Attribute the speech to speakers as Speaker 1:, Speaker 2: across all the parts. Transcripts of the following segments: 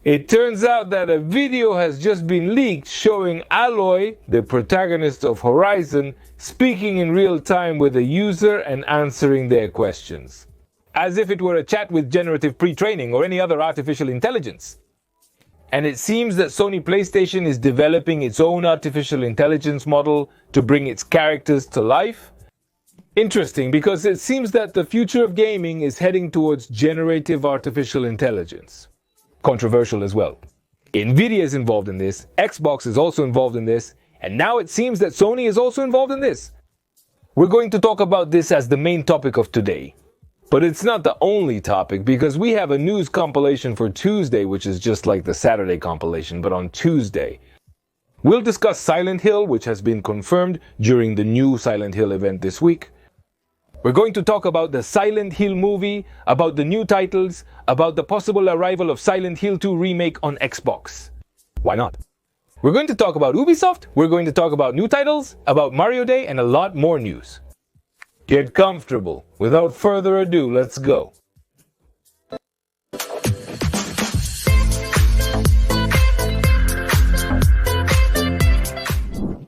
Speaker 1: It turns out that a video has just been leaked showing Aloy, the protagonist of Horizon, speaking in real time with a user and answering their questions, as if it were a chat with generative pre-training or any other artificial intelligence. And it seems that Sony PlayStation is developing its own artificial intelligence model to bring its characters to life. Interesting, because it seems that the future of gaming is heading towards generative artificial intelligence. Controversial as well. Nvidia is involved in this, Xbox is also involved in this, and now it seems that Sony is also involved in this. We're going to talk about this as the main topic of today. But it's not the only topic, because we have a news compilation for Tuesday, which is just like the Saturday compilation, but on Tuesday. We'll discuss Silent Hill, which has been confirmed during the new Silent Hill event this week. We're going to talk about the Silent Hill movie, about the new titles, about the possible arrival of Silent Hill 2 remake on Xbox. Why not? We're going to talk about Ubisoft, we're going to talk about new titles, about Mario Day, and a lot more news. Get comfortable. Without further ado, let's go.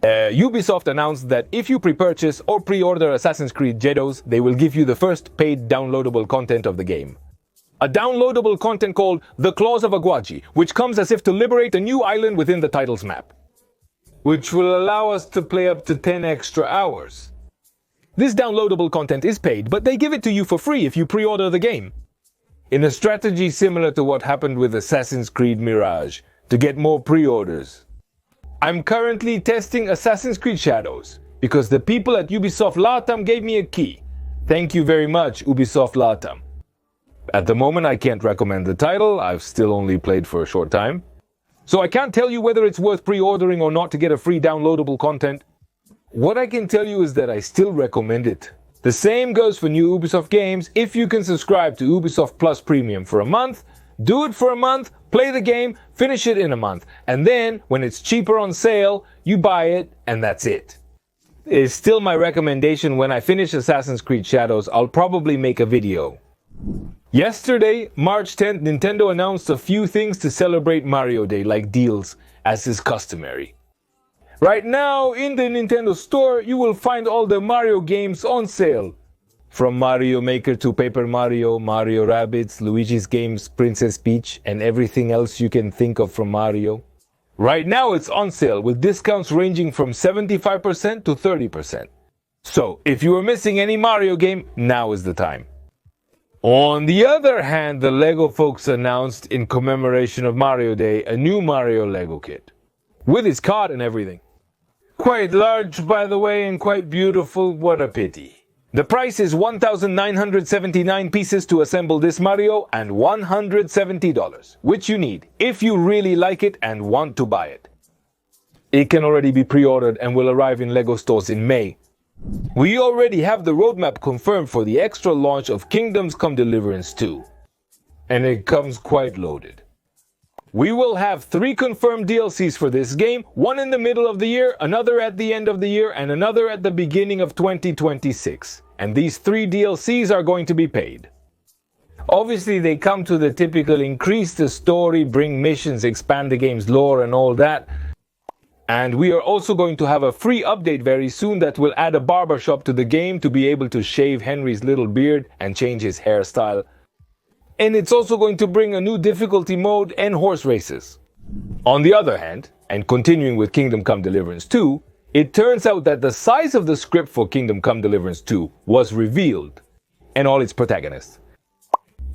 Speaker 1: Ubisoft announced that if you pre-purchase or pre-order Assassin's Creed Shadows, they will give you the first paid downloadable content of the game. A downloadable content called The Claws of Aguaji, which comes as if to liberate a new island within the title's map, which will allow us to play up to 10 extra hours. This downloadable content is paid, but they give it to you for free if you pre-order the game. In a strategy similar to what happened with Assassin's Creed Mirage, to get more pre-orders. I'm currently testing Assassin's Creed Shadows, because the people at Ubisoft Latam gave me a key. Thank you very much, Ubisoft Latam. At the moment I can't recommend the title, I've still only played for a short time. So I can't tell you whether it's worth pre-ordering or not to get a free downloadable content. What I can tell you is that I still recommend it. The same goes for new Ubisoft games. If you can subscribe to Ubisoft Plus Premium for a month, do it for a month, play the game, finish it in a month, and then, when it's cheaper on sale, you buy it, and that's it. It's still my recommendation. When I finish Assassin's Creed Shadows, I'll probably make a video. Yesterday, March 10th, Nintendo announced a few things to celebrate Mario Day, like deals, as is customary. Right now, in the Nintendo Store, you will find all the Mario games on sale. From Mario Maker to Paper Mario, Mario Rabbids, Luigi's Games, Princess Peach, and everything else you can think of from Mario. Right now it's on sale with discounts ranging from 75% to 30%. So, if you were missing any Mario game, now is the time. On the other hand, the LEGO folks announced, in commemoration of Mario Day, a new Mario LEGO kit. With its card and everything. Quite large, by the way, and quite beautiful. What a pity. The price is 1,979 pieces to assemble this Mario and $170, which you need if you really like it and want to buy it. It can already be pre-ordered and will arrive in LEGO stores in May. We already have the roadmap confirmed for the extra launch of Kingdoms Come Deliverance 2. And it comes quite loaded. We will have 3 confirmed DLCs for this game, one in the middle of the year, another at the end of the year, and another at the beginning of 2026. And these 3 DLCs are going to be paid. Obviously, they come to the typical increase the story, bring missions, expand the game's lore and all that. And we are also going to have a free update very soon that will add a barbershop to the game to be able to shave Henry's little beard and change his hairstyle. And it's also going to bring a new difficulty mode and horse races. On the other hand, and continuing with Kingdom Come Deliverance 2, it turns out that the size of the script for Kingdom Come Deliverance 2 was revealed, and all its protagonists.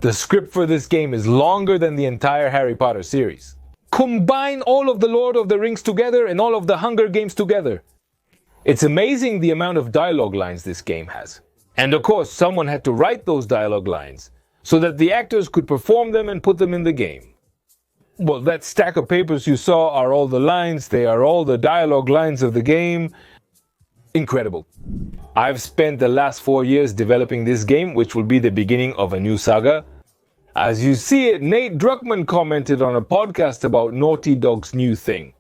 Speaker 1: The script for this game is longer than the entire Harry Potter series. Combine all of the Lord of the Rings together and all of the Hunger Games together. It's amazing the amount of dialogue lines this game has. And of course, someone had to write those dialogue lines so that the actors could perform them and put them in the game. Well, that stack of papers you saw are all the lines, they are all the dialogue lines of the game. Incredible. I've spent the last 4 years developing this game, which will be the beginning of a new saga. As you see it, Nate Druckmann commented on a podcast about Naughty Dog's new thing.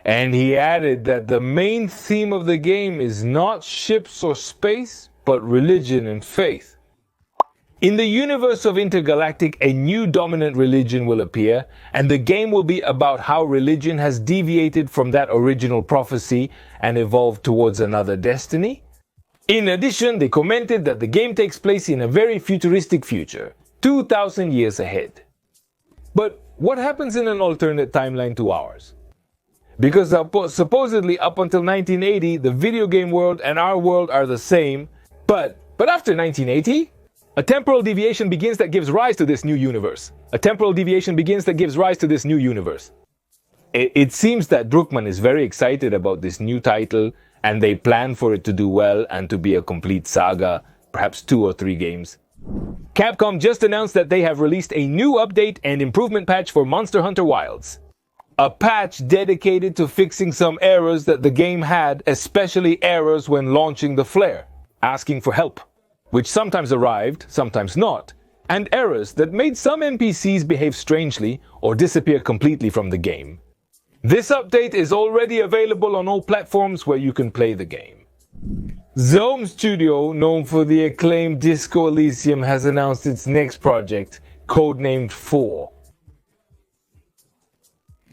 Speaker 1: And he added that the main theme of the game is not ships or space, but religion and faith. In the universe of Intergalactic, a new dominant religion will appear, and the game will be about how religion has deviated from that original prophecy and evolved towards another destiny. In addition, they commented that the game takes place in a very futuristic future, 2,000 years ahead. But what happens in an alternate timeline to ours? Because supposedly up until 1980, the video game world and our world are the same, but after 1980, a temporal deviation begins that gives rise to this new universe. A temporal deviation begins that gives rise to this new universe. It seems that Druckmann is very excited about this new title, and they plan for it to do well and to be a complete saga, perhaps 2 or 3 games. Capcom just announced that they have released a new update and improvement patch for Monster Hunter Wilds. A patch dedicated to fixing some errors that the game had, especially errors when launching the flare, asking for help, which sometimes arrived, sometimes not, and errors that made some NPCs behave strangely or disappear completely from the game. This update is already available on all platforms where you can play the game. Zaum Studio, known for the acclaimed Disco Elysium, has announced its next project, codenamed 4.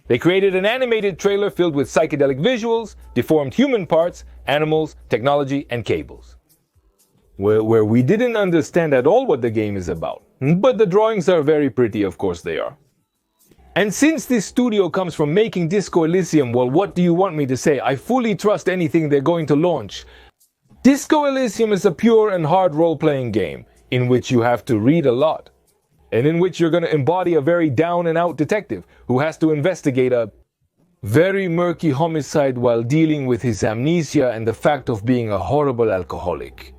Speaker 1: They created an animated trailer filled with psychedelic visuals, deformed human parts, animals, technology, and cables. Where we didn't understand at all what the game is about. But the drawings are very pretty, of course they are. And since this studio comes from making Disco Elysium, well, what do you want me to say? I fully trust anything they're going to launch. Disco Elysium is a pure and hard role-playing game, in which you have to read a lot, and in which you're going to embody a very down-and-out detective who has to investigate a very murky homicide while dealing with his amnesia and the fact of being a horrible alcoholic.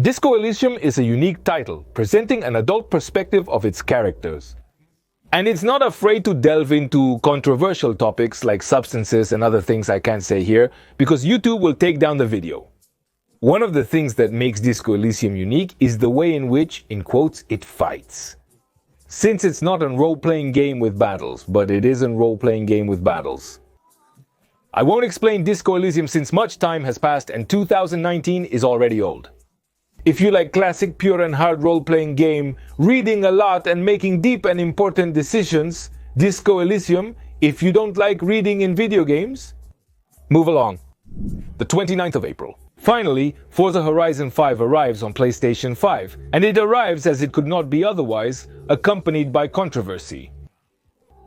Speaker 1: Disco Elysium is a unique title, presenting an adult perspective of its characters. And it's not afraid to delve into controversial topics like substances and other things I can't say here, because YouTube will take down the video. One of the things that makes Disco Elysium unique is the way in which, in quotes, it fights. Since it's not a role-playing game with battles, but it is a role-playing game with battles. I won't explain Disco Elysium since much time has passed and 2019 is already old. If you like classic pure and hard role-playing game, reading a lot and making deep and important decisions, Disco Elysium. If you don't like reading in video games, move along. The 29th of April. Finally, Forza Horizon 5 arrives on PlayStation 5, and it arrives as it could not be otherwise, accompanied by controversy.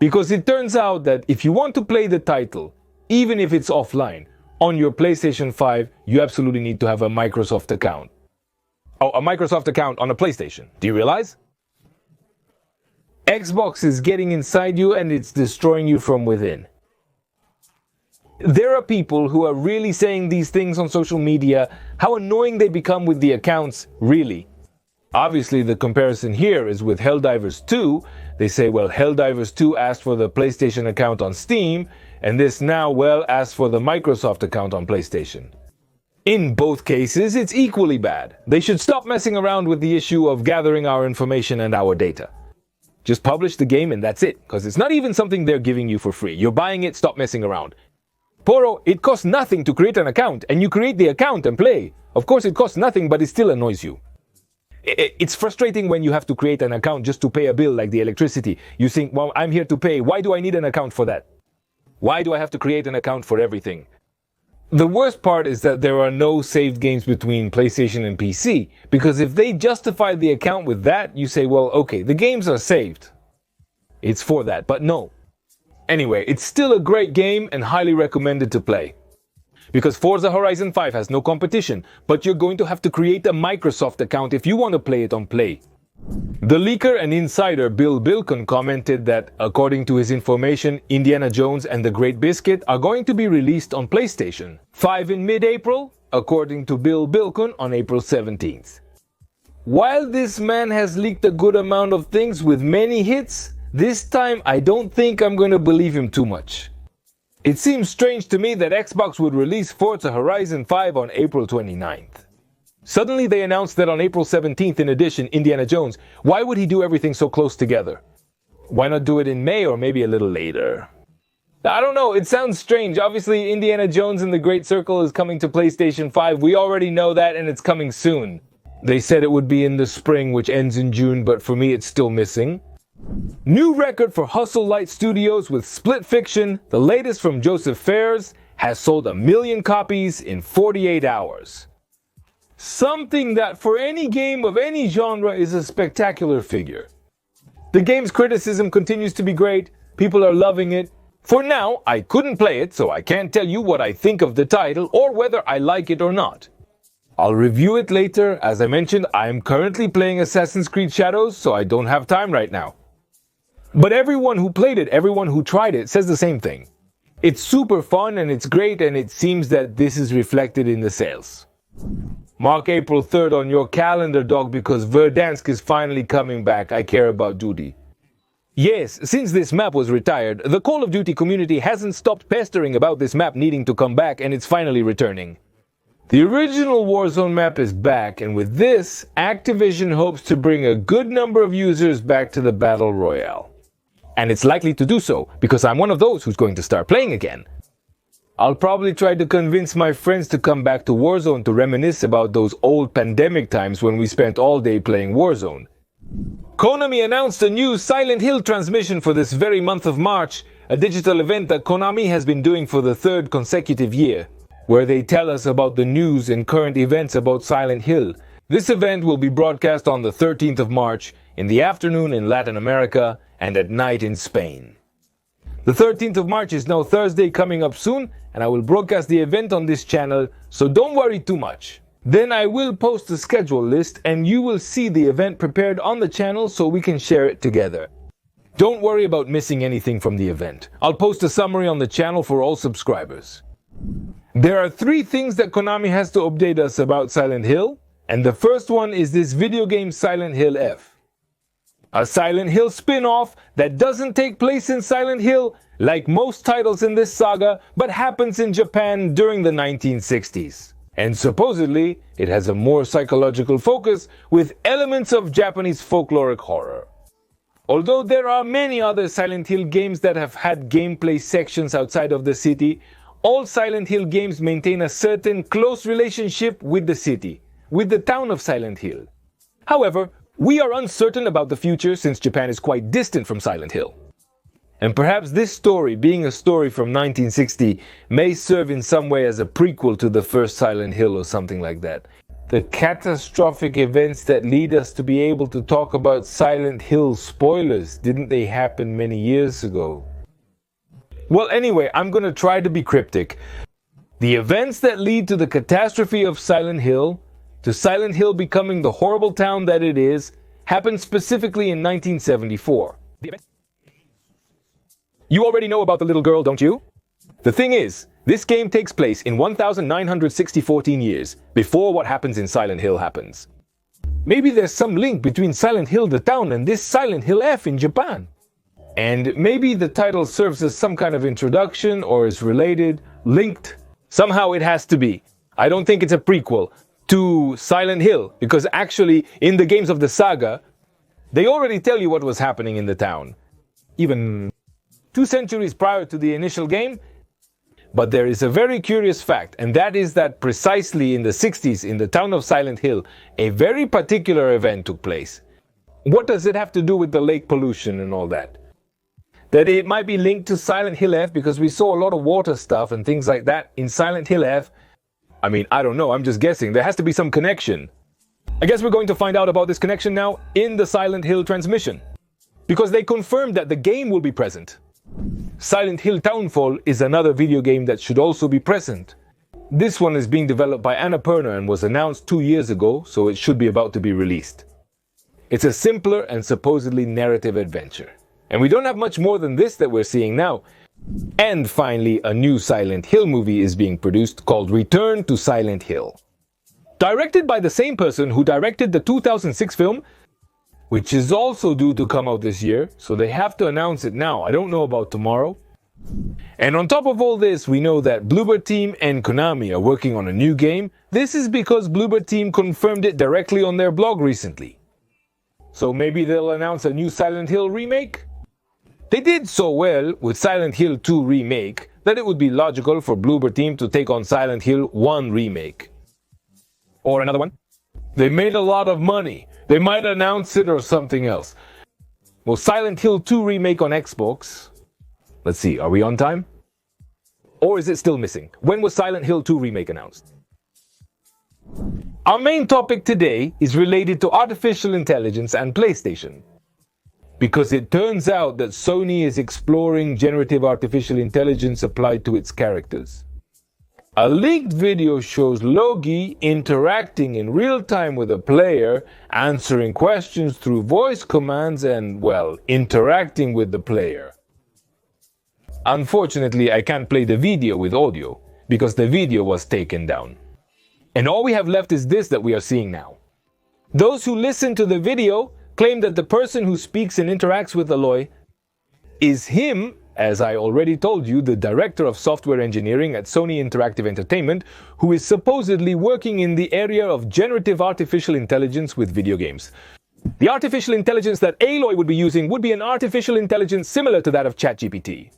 Speaker 1: Because it turns out that if you want to play the title, even if it's offline, on your PlayStation 5, you absolutely need to have a Microsoft account. Oh, a Microsoft account on a PlayStation. Do you realize? Xbox is getting inside you and it's destroying you from within. There are people who are really saying these things on social media, how annoying they become with the accounts, really. Obviously, the comparison here is with Helldivers 2. They say, well, Helldivers 2 asked for the PlayStation account on Steam, and this now, well, asks for the Microsoft account on PlayStation. In both cases, it's equally bad. They should stop messing around with the issue of gathering our information and our data. Just publish the game and that's it, because it's not even something they're giving you for free. You're buying it, stop messing around. Poro, it costs nothing to create an account, and you create the account and play. Of course, it costs nothing, but it still annoys you. It's frustrating when you have to create an account just to pay a bill like the electricity. You think, well, I'm here to pay. Why do I need an account for that? Why do I have to create an account for everything? The worst part is that there are no saved games between PlayStation and PC, because if they justify the account with that, you say, well, okay, the games are saved. It's for that, but no. Anyway, it's still a great game and highly recommended to play. Because Forza Horizon 5 has no competition, but you're going to have to create a Microsoft account if you want to play it on Play. The leaker and insider Bill Bilkon commented that, according to his information, Indiana Jones and the Great Biscuit are going to be released on PlayStation 5 in mid-April, according to Bill Bilkon on April 17th. While this man has leaked a good amount of things with many hits, this time I don't think I'm going to believe him too much. It seems strange to me that Xbox would release Forza Horizon 5 on April 29th. Suddenly they announced that on April 17th, in addition, Indiana Jones. Why would he do everything so close together? Why not do it in May or maybe a little later? I don't know, it sounds strange. Obviously, Indiana Jones and the Great Circle is coming to PlayStation 5. We already know that and it's coming soon. They said it would be in the spring, which ends in June, but for me it's still missing. New record for Hustle Light Studios with Split Fiction, the latest from Joseph Fares, has sold 1 million copies in 48 hours. Something that for any game of any genre is a spectacular figure. The game's criticism continues to be great, people are loving it. For now, I couldn't play it, so I can't tell you what I think of the title or whether I like it or not. I'll review it later. As I mentioned, I am currently playing Assassin's Creed Shadows, so I don't have time right now. But everyone who played it, everyone who tried it, says the same thing. It's super fun and it's great, and it seems that this is reflected in the sales. Mark April 3rd on your calendar, dog, because Verdansk is finally coming back. I care about duty. Yes, since this map was retired, the Call of Duty community hasn't stopped pestering about this map needing to come back, and it's finally returning. The original Warzone map is back, and with this, Activision hopes to bring a good number of users back to the Battle Royale. And it's likely to do so, because I'm one of those who's going to start playing again. I'll probably try to convince my friends to come back to Warzone to reminisce about those old pandemic times when we spent all day playing Warzone. Konami announced a new Silent Hill transmission for this very month of March, a digital event that Konami has been doing for the 3rd consecutive year, where they tell us about the news and current events about Silent Hill. This event will be broadcast on the 13th of March, in the afternoon in Latin America, and at night in Spain. The 13th of March is now Thursday coming up soon, and I will broadcast the event on this channel, so don't worry too much. Then I will post a schedule list, and you will see the event prepared on the channel so we can share it together. Don't worry about missing anything from the event. I'll post a summary on the channel for all subscribers. There are 3 things that Konami has to update us about Silent Hill, and the first one is this video game Silent Hill F. A Silent Hill spin-off that doesn't take place in Silent Hill, like most titles in this saga, but happens in Japan during the 1960s. And supposedly, it has a more psychological focus with elements of Japanese folkloric horror. Although there are many other Silent Hill games that have had gameplay sections outside of the city, all Silent Hill games maintain a certain close relationship with the city, with the town of Silent Hill. However, we are uncertain about the future since Japan is quite distant from Silent Hill. And perhaps this story, being a story from 1960, may serve in some way as a prequel to the first Silent Hill or something like that. The catastrophic events that lead us to be able to talk about Silent Hill spoilers, didn't they happen many years ago? Well, anyway, I'm gonna try to be cryptic. The events that lead to the catastrophe of Silent Hill, to Silent Hill becoming the horrible town that it is, happened specifically in 1974. You already know about the little girl, don't you? The thing is, this game takes place in 1914 years, before what happens in Silent Hill happens. Maybe there's some link between Silent Hill the town and this Silent Hill F in Japan. And maybe the title serves as some kind of introduction or is related, linked. Somehow it has to be. I don't think it's a prequel to Silent Hill, because actually in the games of the saga, they already tell you what was happening in the town. Even 2 centuries prior to the initial game. But there is a very curious fact, and that is that precisely in the 60s in the town of Silent Hill, a very particular event took place. What does it have to do with the lake pollution and all that? That it might be linked to Silent Hill F because we saw a lot of water stuff and things like that in Silent Hill F. I mean, I don't know, I'm just guessing. There has to be some connection. I guess we're going to find out about this connection now in the Silent Hill transmission, because they confirmed that the game will be present. Silent Hill Townfall is another video game that should also be present. This one is being developed by Annapurna and was announced 2 years ago, so it should be about to be released. It's a simpler and supposedly narrative adventure. And we don't have much more than this that we're seeing now. And finally, a new Silent Hill movie is being produced called Return to Silent Hill. Directed by the same person who directed the 2006 film, which is also due to come out this year, so they have to announce it now. I don't know about tomorrow. And on top of all this, we know that Bloober Team and Konami are working on a new game. This is because Bloober Team confirmed it directly on their blog recently. So maybe they'll announce a new Silent Hill remake? They did so well with Silent Hill 2 Remake that it would be logical for Bloober Team to take on Silent Hill 1 Remake. Or another one. They made a lot of money. They might announce it or something else. Well, Silent Hill 2 remake on Xbox. Let's see, are we on time? Or is it still missing? When was Silent Hill 2 remake announced? Our main topic today is related to artificial intelligence and PlayStation. Because it turns out that Sony is exploring generative artificial intelligence applied to its characters. A leaked video shows Logi interacting in real time with a player, answering questions through voice commands and, well, interacting with the player. Unfortunately, I can't play the video with audio, because the video was taken down. And all we have left is this that we are seeing now. Those who listen to the video claim that the person who speaks and interacts with Aloy is him, as I already told you, the director of software engineering at Sony Interactive Entertainment, who is supposedly working in the area of generative artificial intelligence with video games. The artificial intelligence that Aloy would be using would be an artificial intelligence similar to that of ChatGPT.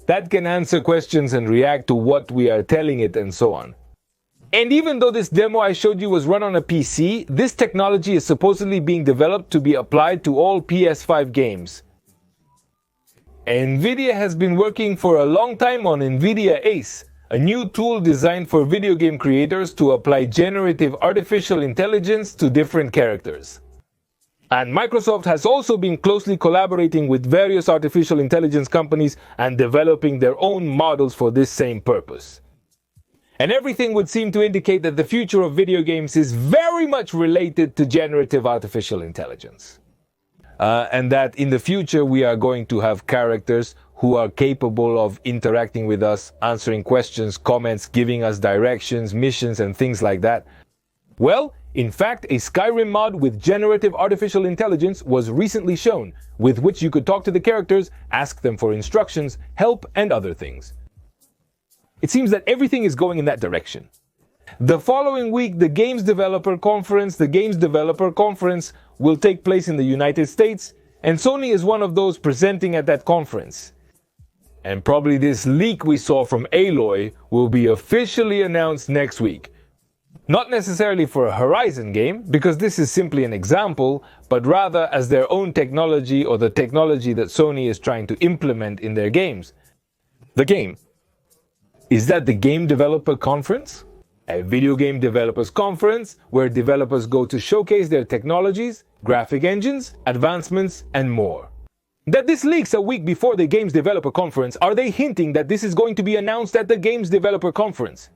Speaker 1: That can answer questions and react to what we are telling it and so on. And even though this demo I showed you was run on a PC, this technology is supposedly being developed to be applied to all PS5 games. Nvidia has been working for a long time on Nvidia Ace, a new tool designed for video game creators to apply generative artificial intelligence to different characters. And Microsoft has also been closely collaborating with various artificial intelligence companies and developing their own models for this same purpose. And everything would seem to indicate that the future of video games is very much related to generative artificial intelligence. And that in the future we are going to have characters who are capable of interacting with us, answering questions, comments, giving us directions, missions, and things like that. Well, in fact, a Skyrim mod with generative artificial intelligence was recently shown, with which you could talk to the characters, ask them for instructions, help, and other things. It seems that everything is going in that direction. The following week, the Games Developer Conference will take place in the United States, and Sony is one of those presenting at that conference. And probably this leak we saw from Aloy will be officially announced next week. Not necessarily for a Horizon game, because this is simply an example, but rather as their own technology or the technology that Sony is trying to implement in their games. The game. Is that the Game Developer Conference? A video game developers conference where developers go to showcase their technologies, graphic engines, advancements, and more. That this leaks a week before the Games Developer Conference, are they hinting that this is going to be announced at the Games Developer Conference?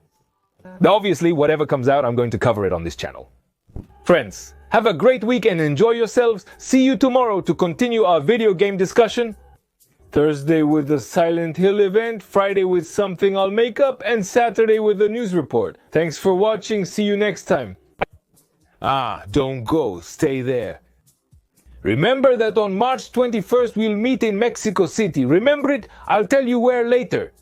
Speaker 1: Obviously, whatever comes out, I'm going to cover it on this channel. Friends, have a great week and enjoy yourselves. See you tomorrow to continue our video game discussion. Thursday with the Silent Hill event, Friday with something I'll make up, and Saturday with a news report. Thanks for watching, see you next time. Don't go, stay there. Remember that on March 21st we'll meet in Mexico City. Remember it? I'll tell you where later.